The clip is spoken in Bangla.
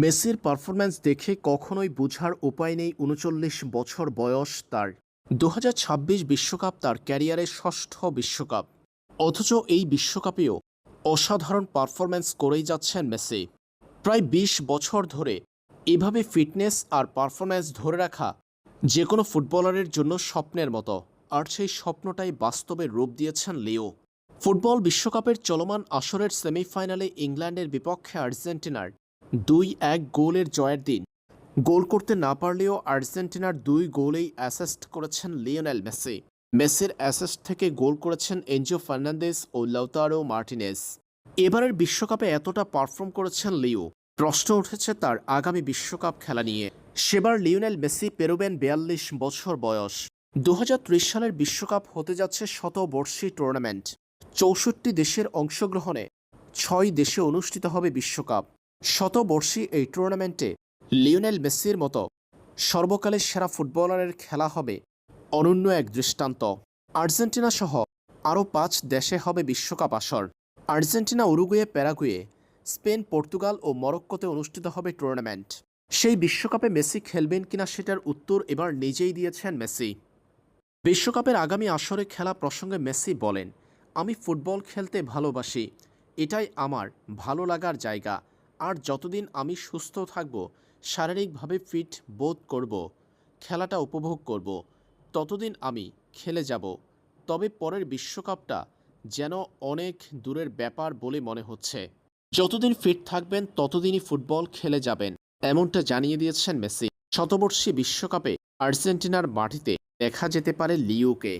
মেসির পারফরম্যান্স দেখে কখনোই বোঝার উপায় নেই ৩৯ বছর বয়স তার। ২০২৬ বিশ্বকাপ তার ক্যারিয়ারের ষষ্ঠ বিশ্বকাপ। অথচ এই বিশ্বকাপেও অসাধারণ পারফরম্যান্স করেই যাচ্ছেন মেসি। প্রায় ২০ বছর ধরে এভাবে ফিটনেস আর পারফরম্যান্স ধরে রাখা যে কোনো ফুটবলারের জন্য স্বপ্নের মতো। আর সেই স্বপ্নটাই বাস্তবে রূপ দিয়েছেন লিও। ফুটবল বিশ্বকাপের চলমান আসরের সেমিফাইনালে ইংল্যান্ডের বিপক্ষে আর্জেন্টিনার ২-১ গোলের জয়ের দিন গোল করতে না পারলেও আর্জেন্টিনার ২ গোলেই অ্যাসিস্ট করেছেন লিওনেল মেসি। মেসির অ্যাসিস্ট থেকে গোল করেছেন এনজো ফার্নান্দেজ ও লাউতারো মার্টিনেজ। এবারের বিশ্বকাপে এতটা পারফর্ম করেছেন লিও, প্রশ্ন উঠেছে তার আগামী বিশ্বকাপ খেলা নিয়ে। সেবার লিওনেল মেসি পেরোবেন ৪২ বছর বয়স। ২০৩০ সালের বিশ্বকাপ হতে যাচ্ছে শতবর্ষী টুর্নামেন্ট। ৬৪ দেশের অংশগ্রহণে ৬ দেশে অনুষ্ঠিত হবে বিশ্বকাপ। শতবর্ষী এই টুর্নামেন্টে লিওনেল মেসির মতো সর্বকালের সেরা ফুটবলারের খেলা হবে অনন্য এক দৃষ্টান্ত। আর্জেন্টিনা সহ আরও ৫ দেশে হবে বিশ্বকাপ আসর। Argentina, Uruguay, Paraguay, Spain, Portugal ও মরক্কোতে অনুষ্ঠিত হবে টুর্নামেন্ট। সেই বিশ্বকাপে মেসি খেলবেন কিনা সেটার উত্তর এবার নিজেই দিয়েছেন মেসি। বিশ্বকাপের আগামী আসরে খেলা প্রসঙ্গে মেসি বলেন, আমি ফুটবল খেলতে ভালোবাসি, এটাই আমার ভালো লাগার জায়গা। আর যতদিন আমি সুস্থ থাকব, শারীরিকভাবে ফিট বোধ করব, খেলাটা উপভোগ করব, ততদিন আমি খেলে যাব। তবে পরের বিশ্বকাপটা যেন অনেক দূরের ব্যাপার বলে মনে হচ্ছে। যতদিন ফিট থাকবেন ততদিনই ফুটবল খেলে যাবেন, এমনটা জানিয়ে দিয়েছেন মেসি। শতবর্ষী বিশ্বকাপে আর্জেন্টিনার মাটিতে দেখা যেতে পারে লিওকে।